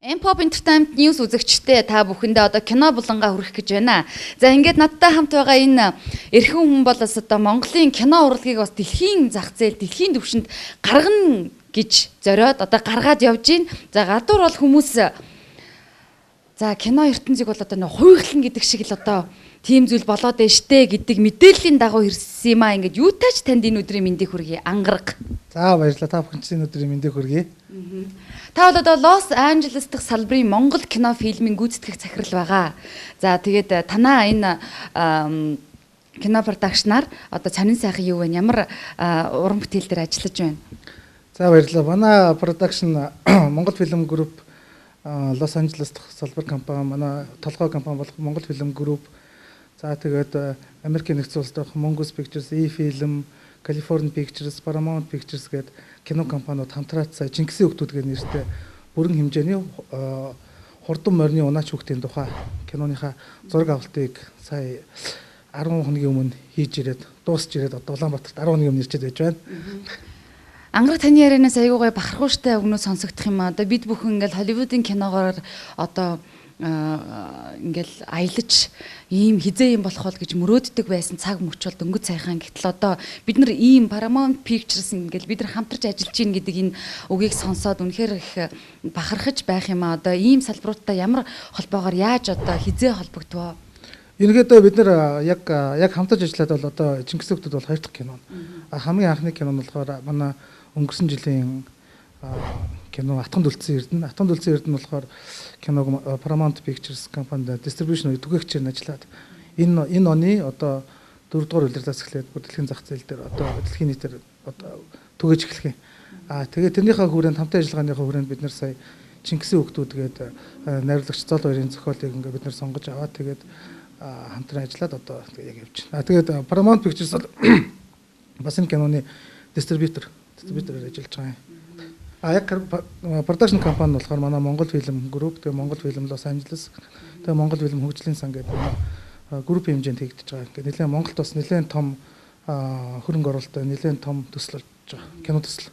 M-pop Entertainment News үзэгчтэй та бүхэндээ одоо кино булангаа хүргэх гэж байна. За ингээд надтай хамт байгаа энэ эрхэм хүн бол бас одоо Монголын кино урлагийг бас дэлхийн зах зээл, дэлхийн түвшинд гаргана гэж зориод одоо гаргаад явж байна. За гадуур бол хүмүүс за кино ертөнцийг бол одоо нэг хуйхлан гэдэг шиг л одоо тийм зүйл болоод байна штэ гэдэг мэдээллийн дагуу ирсэн юм аа. Ингээд юутаач танд энэ өдрийн мэндийг хүргэе. Ангараг. За баярлалаа. Та бүхэнд энэ өдрийн мэндийг хүргэе. Та бол одоо Лос Анжелес дахь салбарын Монгол кино фильмийн гүйцэтгэх захирал байгаа. За тэгээд танаа энэ кино продакшнаар одоо цанин сайхан юу вэ? Ямар уран бүтээл дээр ажиллаж байна? За баярлалаа. Манай продакшн Монгол фильм групп Лос Анжелес дахь салбар компани, манай толгой компани болох Монгол фильм групп. За тэгээд Америкийн нэгдсэн улс дахь Mongoose Pictures, E-Film, California Pictures, Paramount Pictures гэдэг кино компаниуд хамтраад сая Чингисийн хүүхдүүд гэх нэртэй бүрэн хэмжээний хурдан морины унаач хүүхдийн тухай киноныхаа зураг авалтыг сая 10 хоногийн өмнө хийж ирээд дуусч ирээд одоо Улаанбаатарт 10 хоногийн өмнө ирчээд байж байна. Ангараг таны ярианаас айгуугай бахархууштай өгнөө сонсогдох юм аа. Одоо бид бүхэн ингээл Холливуудын киногоор одоо ингээл аялаж ийм хизээ юм болох бол гэж мөрөөддөг байсан цаг мөч бол дөнгөж сайхан. Гэтэл одоо бид нар ийм Paramount Pictures ингээл бид нар хамтарч ажиллаж гин гэдэг энэ үгийг сонсоод үнэхээр их бахархаж байх юм аа. Одоо ийм салбаруудтай ямар холбоогоор яаж одоо хизээ холбогдвоо? Ерөнхийдөө бид нар яг хамтарч ажиллаад бол одоо Чингисийн хүүхдүүд бол хоёр дахь кино. Хамгийн анхны кино нь болохоор манай өнгөрсөн жилийн кино Атганд үлдсэн Эрдэнэ. Атганд үлдсэн Эрдэнэ болохоор киног Paramount Pictures компанид дистрибьюшн төлгөөгчээр ажиллаад энэ оны одоо 4 дугаар улирлаас эхлээд дэлхийн зах зээл дээр одоо дэлхийн нийтээр одоо түгэж эхлэх юм. Тэгээд тэрнийхээ хүрээнд хамтын ажиллагааныхаа хүрээнд бид нар сая Чингисийн хүүхдүүд гээд найруулагч Зол хоёрын зохиолыг ингээ бид нар сонгож аваад тэгээд хамтран ажиллаад одоо яг явж байна. Тэгээд Paramount Pictures бол бас энэ киноны дистрибьюторээр ажиллаж байгаа юм. Яг продакшн компани болохоор манай Монгол фильм групп, тэгээ Монгол фильм Лос Анжелес, тэгээ Монгол фильм хөгжлийн сан гэдэг групп хэмжээнд хийгдэж байгаа. Ингээд нэлээд Монголд бас нэлээд том хөрөнгө оруулалттай, нэлээд том төсөл болж байгаа. Кино төсөл.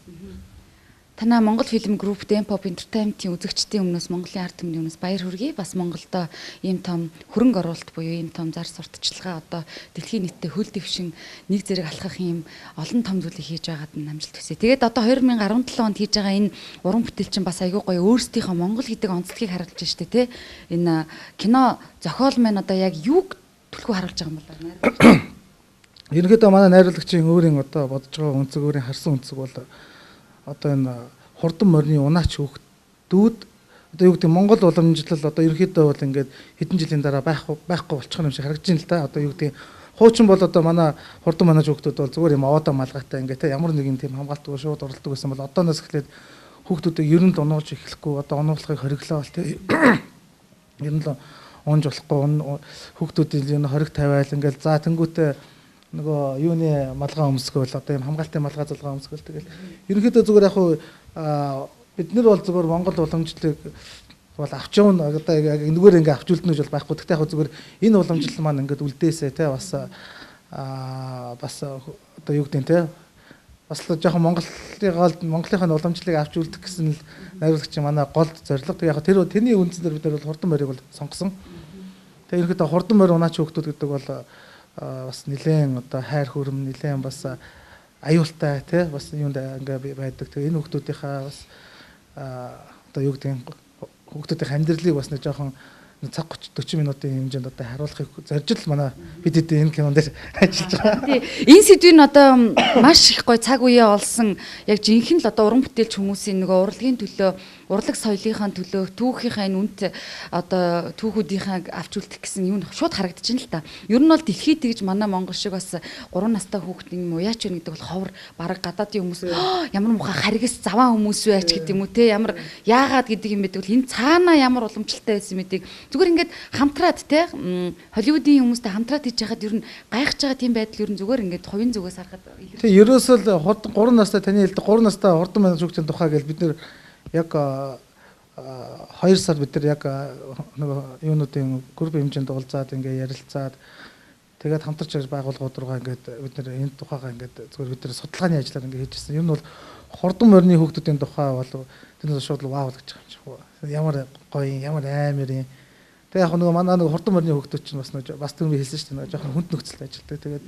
Танаа Монгол фильм групп M-pop Entertainment-ийн үзэгчдийн өмнөөс Монголын ард түмний өмнөөс баяр хүргэе. Бас Монголдо ийм том хөрөнгө оруулалт буюу ийм том зар сурталчилгаа одоо дэлхийн нийтэд хөл дэвшин нэг зэрэг алхах ийм олон том зүйлийг хийж байгаад нь амжилт хүсье. Тэгээд одоо 2017 онд хийж байгаа энэ уран бүтээл чинь бас айгүй гоё өөрсдийнхөө Монгол гэдэг онцлогийг харуулж байна шүү дээ, тэ. Энэ кино зохиол маань одоо яг юуг түлхүү харуулж байгаа юм бол ерөнхийдөө манай найруулагчийн өөрийн одоо бодож байгаа өнцөг, өөрийн харсан өнцөг бол одоо энэ хурдан морины унаач хүүхдүүд одоо юу гэдэг Монгол уламжлал одоо ерөнхийдөө бол ингээд хэдэн жилийн дараа байхгүй болчих юм шиг харагдаж байна л да. Одоо юу гэдэг хуучин бол одоо манай хурдан манаж хүүхдүүд бол зүгээр юм аваадаа малгайтай ингээд те ямар нэгэн тийм хамгаалтгүй шууд оролдог байсан бол одооноос эхлээд хүүхдүүдийг ер нь л унууж эхлэхгүй одоо унуулахыг хориглоо бол те ер нь л унж болохгүй хүүхдүүдийн хориг тавиал ингээд за тэнгуүтээ нөгөө юуны малгай өмсгөл одоо юм хамгаалтын малгай зулгай өмсгөл тэгэл ерөнхийдөө зүгээр яг хуу бид нар бол зүгээр Монгол уламжлалыг бол авч явна одоо яг энэгээр ингээ авч үлдэнэ гэж бол байхгүй. Гэхдээ яг зүгээр энэ уламжлал маань ингээд үлдээсэ те бас одоо юу гэдэг те бас л жоохон Монголынхаа уламжлалыг авч үлдэх гэсэн л найруулагч манай гол зорилго. Яг тэрний үндсээр бид нар бол хурдан морийг бол сонгосон. Тэгээ ерөнхийдөө хурдан морь унаач хүүхдүүд гэдэг бол бас нэлээд одоо хайр хүрм нэлээд бас аюултай тий бас юунд ингээ байдаг. Тэгээ энэ хүүхдүүдийнхаа бас одоо юу гэдэг хүүхдүүдийн амьдралыг бас нэг жоохон цаг 30-40 минутын хэмжээнд одоо харуулахыг зорж л манай бид энэ кинон дээр ажиллаж байгаа. Тий. Энэ сэдвийг одоо маш их гоё цаг үеэ олсон яг жинхэнэ л одоо уран бүтээлч хүмүүсийн нөгөө урлагийн төлөө, урлаг соёлынхаа төлөө, түүхийнхаа энэ үнэт одоо түүхүүдийнхаа авч үлдэх гэсэн юм шууд харагдаж байна л та. Ер нь бол дэлхийд тэгж манай Монгол шиг бас 3 настай хүүхэд юм уу яач вэ гэдэг бол ховор бараг гадаадын хүмүүс ямар муха харгас заваа хүмүүс вэ ач гэдэг юм уу те ямар яагаад гэдэг юм бэ гэвэл энэ цаана ямар уламжлалтай байсан мэдээ зүгээр ингээд хамтраад те Холливуудын хүмүүстэй хамтраад хийж яхад ер нь гайхаж байгаа тийм байдал ер нь зүгээр ингээд хувийн зүгээс харахад тий ерөөсөө л 3 настай таны хэлдэг 3 настай хурдан манаж хүүхдийн тухай гэж бид нэр яг 2 сар бид нар яг нөгөө юунуудын групп хэмжээнд уулзаад ингээ ярилцаад Тэгээд хамтарч ирж байгууллагууд руугаа ингээд бид нэр энэ тухайгаа ингээд зөвхөн бид нэр судалгааны ажлаар ингээд хийж ирсэн. Ер нь бол хурдан морины хүүхдүүдийн тухай бол тэрнээс шууд вау гэж байгаа юм. Ямар гоё, ямар амар юм. Тэгээд яг нөгөө манай нөгөө хурдан морины хүүхдүүд чинь бас түрүү хэлсэн шүү дээ. Нөгөө жоохон хүнд нөхцөлд ажилладаг. Тэгээд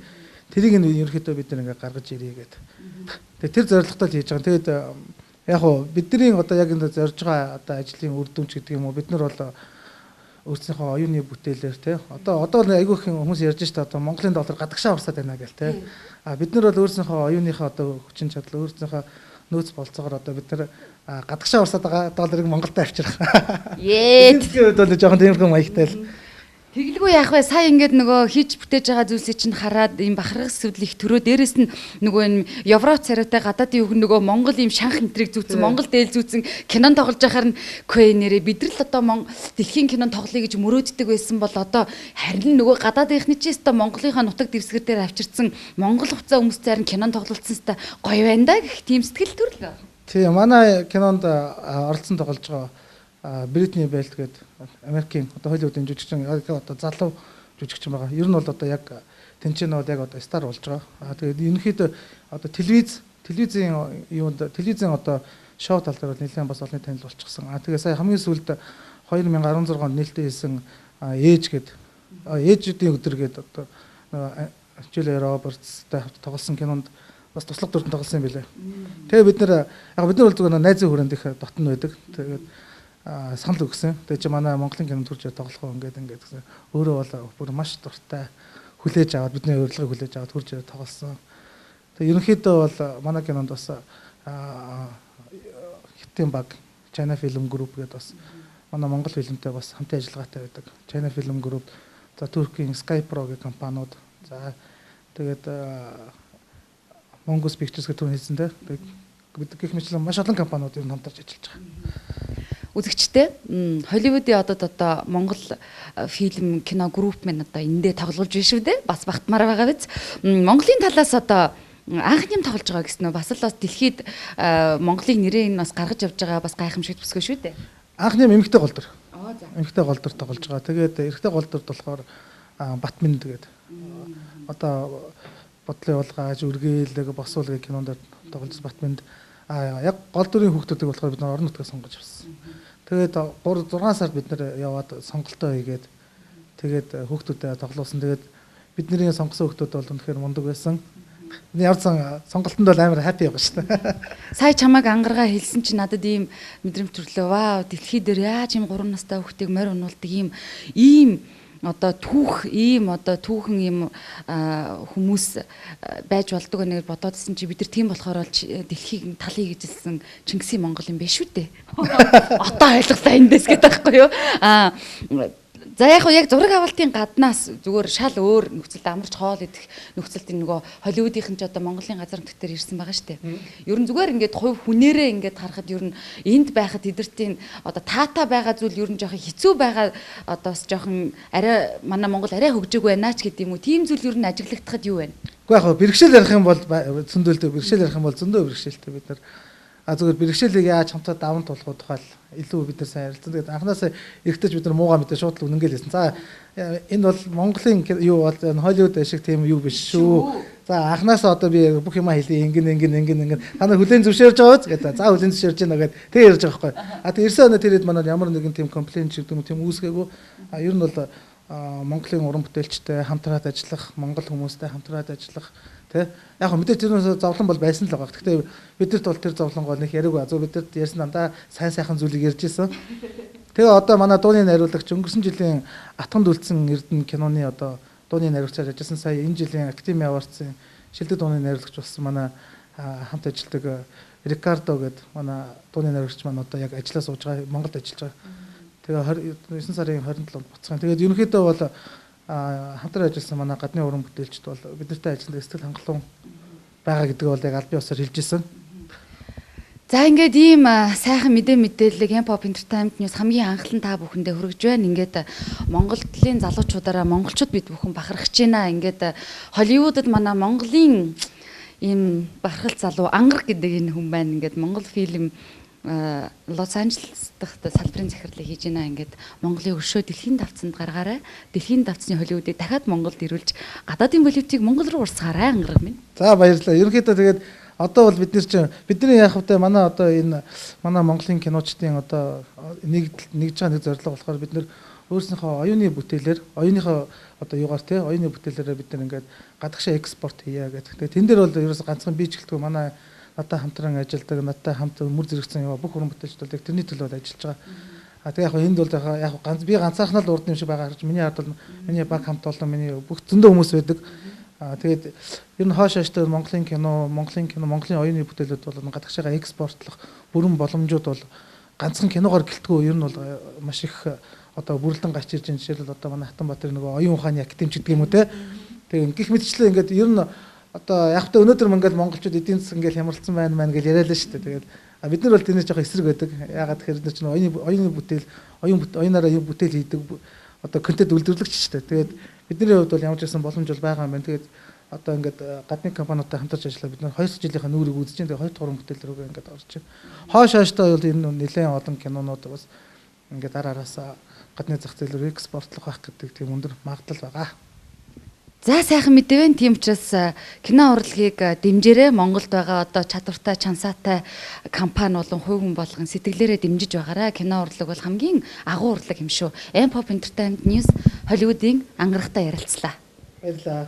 тэрийг нь ерөнхийдөө бид нэр ингээд гаргаж ирээ гэдэг. Тэгээд тэр зорилготой хийж байгаа. Тэгээд яг хуу бидний одоо яг энэ зорж байгаа одоо ажлын үр дүнч гэдэг юм уу бид нар бол өөрсдийнхөө оюуны бүтээлээр те одоо л айгүй их хүмүүс ярьж штэ одоо Монголын доллар гадагшаа урсаад байна гэл те бид нар бол өөрсдийнхөө оюуныхаа одоо хүчин чадал өөрсдийнхөө нөөц болцоогоор одоо бид нар гадагшаа урсаад байгаа долларыг Монголд авчрах. Тэгээд бол жоохон тиймэрхүү маягтай л. Тэглгүй яах вэ? Сая ингээд нөгөө хийж бүтээж байгаа зүйлсийг чинь хараад ийм бахархах зүйл их төрөө дээрэс нь нөгөө энэ Европ царайтай гадаадын хүүхэн нөгөө Монгол ийм шанх энтрийг зүүцэн Монгол дээл зүүцэн кинон тоглож байхаар нь квэ нэрээ бид нар л одоо дэлхийн кинон тоглоё гэж мөрөөддөг байсан бол одоо харин нөгөө гадаадынхны ч өстө Монголынхаа нутаг дэвсгэр дээр авчирсан Монгол хувцас хүмүүсээр нь кинон тоглолцсон өстө гоё байна да гэх тийм сэтгэл төрөл. Тий, манай кинонд оролцсон тоглож байгаа Бритни Бэлт гэдэг Америкийн одоо Холливуудын жүжигчин одоо залуу жүжигчин байгаа. Ер нь бол одоо яг тэнцэн бол яг одоо стар болж байгаа. Тэгээд ерөнхийдөө одоо телевизийн одоо шоу тал дээр бол нэлээд бас олонний танил болчихсон. Тэгээ сая хамгийн сүүлд 2016 онд нээлттэй хийсэн ээж ээжүүдийн өдөр гэдэг одоо Julia Roberts-тай тоглосон кинонд бас туслах дүртэн тоглосон юм билээ. Тэгээ бид нар бол зүгээр найзын хүрээнд их дотн байдаг. Тэгээд санал өгсөн. Тэгээ чи манай Монголын кинонд төрж тоглох уу ингээд гэсэн. Өөрөө бол бүр маш дуртай хүлээж аваад бидний урилгыг хүлээж аваад төрж тоглосон. Тэгээ ерөнхийдөө бол манай кинонд бас хитэн баг China Film Group гэдэг бас манай Монгол фильмтэй бас хамтын ажиллагаатай байдаг. China Film Group, за Туркийн Skypro гэх компаниуд, за тэгээд Mongoose Pictures гэх төрний хэлсэнтэй. Тэгээд гэх мэтлэн маш олон компаниуд ер нь хамтарч ажиллаж байгаа. Үзэгчтэй Холливуудын одоо Монгол фильм кино групп минь одоо эндээ тоглуулж байна шүү дээ. Бас багтмаар байгаа биз. Монголын талаас одоо анхны юм тоглож байгаа гэсэн нь бас л бас дэлхийд Монголын нэрийг бас гаргаж явж байгаа бас гайхамшигт бүсгүй шүү дээ. Анхны юм эмэгтэй голдор. Эмэгтэй голдор тоглож байгаа. Тэгээд эрэгтэй голдорд болохоор Батмин тэгээд одоо бодлын улгааж үргэлэг босуулгын кинонд тоглож Батминд яг гол дүрийн хүүхдүүдийг болохоор бид орон нутгаас сонгож авсан. Тэгээд 3-6 сард бид нэр яваад сонголтоо хийгээд тэгээд хүүхдүүдэд тоглуулсан. Тэгээд бидний сонгосон хүүхдүүд бол үнэхээр мундаг байсан. Явсан сонголтонд бол амар хаппи байгаа шүү дээ. Сая чамайг ангаргаа хэлсэн чи надад ийм мэдрэмж төрлөө. Вау, дэлхий дээр яаж ийм 3 настай хүүхдийг морь унуулдаг ийм одоо түүхэн юм хүмүүс байж болдог нэг бодоодсэн чи бид нар тийм болохоор л дэлхийг талыг ижилсэн Чингисийн Монгол юм биш шүү дээ. Одоо ойлголаа эндээс гэдэг байхгүй юу? За яг зураг авалтын гаднаас зүгээр шал өөр нөхцөлд амарч хоол идэх нөхцөлд нөгөө Холливуудынх нь ч одоо Монголын газар нутгаар ирсэн байгаа шүү дээ. Ер нь зүгээр ингээд хувь хүнээрээ ингээд харахад ер нь энд байхад эдэртийн одоо таата байгаа зүйл ер нь жоохон хэцүү байгаа одоо бас жоохон арай манай Монгол арай хөгжөөг байна ч гэдэг юм уу. Тийм зүйл ер нь ажиглагдахад юу вэ? Уу яг бэрхшээл ярих юм бол зөндөлтэй бэрхшээл ярих юм бол зөндөө бэрхшээлтэй бид нар зүгээр бэрхшээлийг яаж хамтаа даван тулах тухай илүү бид нар сайн ярилцсан. Тэгээд анхнаасаа эрэхтэйч бид нар муугаа мэдээ шууд л үнэнгээл хэлсэн. За энэ бол Монголын юу бол Холливуд шиг тийм юу биш шүү. За анхнаасаа одоо би бүх юма хэлье ингэн та нар хүлэн зөвшөөрж байгаа үз гэдэг. За хүлэн зөвшөөрж байна гэдэг. Тэг ярьж байгаа байхгүй. Тэгээд ирсэн өнөө тэрэд манай ямар нэгэн тийм комплейн шиг тийм үүсгээгүй. Ер нь бол Монголын уран бүтээлчтэй хамтраад ажиллах, монгол хүмүүстэй хамтраад ажиллах тий. Яг хөө мэдээ тэрнээс зовлон бол байсан л байгаа. Гэхдээ бидэрт бол тэр зовлонгоо нэг яриаггүй. Зөв бидэрт ярьсан дандаа сайн зүйлийг ярьж исэн. Тэгээ одоо манай дууны найруулагч өнгөрсөн жилийн Атганд үлдсэн Эрдэнэ киноны одоо дууны найруулагчаар ажилласан сая энэ жилийн Academy Awards-ын шилдэг дууны найруулагч болсон манай хамт ажилладаг Рикардо гэдэг манай дууны найруулагч маань одоо яг ажиллаа сууж байгаа Монголд ажиллаж байгаа. Тэгээ 9 сарын 27-нд буцсан. Тэгээд ерөнхийдөө бол хамтран ажилласан манай гадны уран бүтээлчд бол бидэртэй ажилладаг сэтгэл хангалуун байгаа гэдэг бол яг аль бие усаар хэлж исэн. За ингээд ийм сайхан мэдээллийг Pop Entertainment News хамгийн анхлан та бүхэндээ хүргэж байна. Ингээд Монголын залуучуудаараа монголчууд бид бүхэн бахархаж байна. Ингээд Холливуудад манай Монголын ийм бахархал залуу Ангар гэдэг энэ хүн байна. Ингээд Монгол фильм Лос Анжелес дахь салбарын захирлыг хийж байна. Ингээд Монголын өршөө дэлхийн давцанд гаргаарай. Дэлхийн давцны Холливуудыг дахиад Монголд ирүүлж гадаадын Болливуудыг Монгол руу урсгаарай ангараг минь. За баярлалаа. Ерөнхийдөө тэгээд одоо бол бидний яг хэвтэ манай одоо энэ манай Монголын киночдын одоо нэгж байгаа нэг зорилго болохоор бид нэр өөрснийхөө оюуны бүтээлээр оюуныхоо одоо юугаар те оюуны бүтээлээрээ бид нар ингээд гадагшаа экспорт хийя гэдэг. Тэгээд тэн дээр бол ерөөсө ганцхан би ч гэлтгүй манай надад хамтран ажилладаг, надад хамт мөр зэрэгцэн яваа бүх уран бүтээлчд бол яг тэрний төлөө ажиллаж байгаа. Тэгээ яг энд бол яг ганц би ганцаархнаа л урд юм шиг байгаа гэж миний хард бол миний баг хамт олон миний бүх зөндөө хүмүүс байдаг. Тэгээд ер нь хоош хаштай Монголын кино, Монголын оюуны бүтээлүүд бол гадагшаага экспортлох бүрэн боломжууд бол ганцхан киногоор гэлтгүй ер нь бол маш их одоо бүрэлдэн гарч ирж байгаа. Жишээлбэл одоо манай Хатанбаатар нөгөө оюун ухааны академич гэдэг юм уу те. Тэгээ гих мэтчлээ ингээд ер нь одоо яг та өнөөдөр ингээл монголчууд эдийн засаг ингээл хямралцсан байна гэж яриалаа шүү дээ. Тэгээд бид нар бол тэрнээс жоох эсрэг байдаг. Ягаад тэгэхээр бид нар чинь оюуны бүтээл, оюунаараа юм бүтээл хийдэг одоо контент үйлдвэрлэгч шүү дээ. Тэгээд бидний хувьд бол ямар ч байсан боломж бол байгаа юм байна. Тэгээд одоо ингээд гадны компаниудтай хамтарч ажиллаад бид нар 2 жилийнхаа нүрийг үзэж байна. Тэгээд 2 3 бүтээл рүү ингээд орж байна. Хоош хааштай бол энэ нэлээд олон кинонууд бас ингээд араас гадны зах зээл рүү экспортлох байх гэдэг тийм өндөр магадлал байгаа. За сайхан мэдээ байна. Тийм учраас кино урлагийг дэмжээрэй. Монголд байгаа одоо чадвартай, чансаатай компани болон хувь хүн болгон сэтгэлээрээ дэмжиж байгаарай. Кино урлаг бол хамгийн агуу урлаг юм шүү. M-Pop Entertainment News Hollywood-ийн ангарахтай ярилцлаа. Баярлалаа.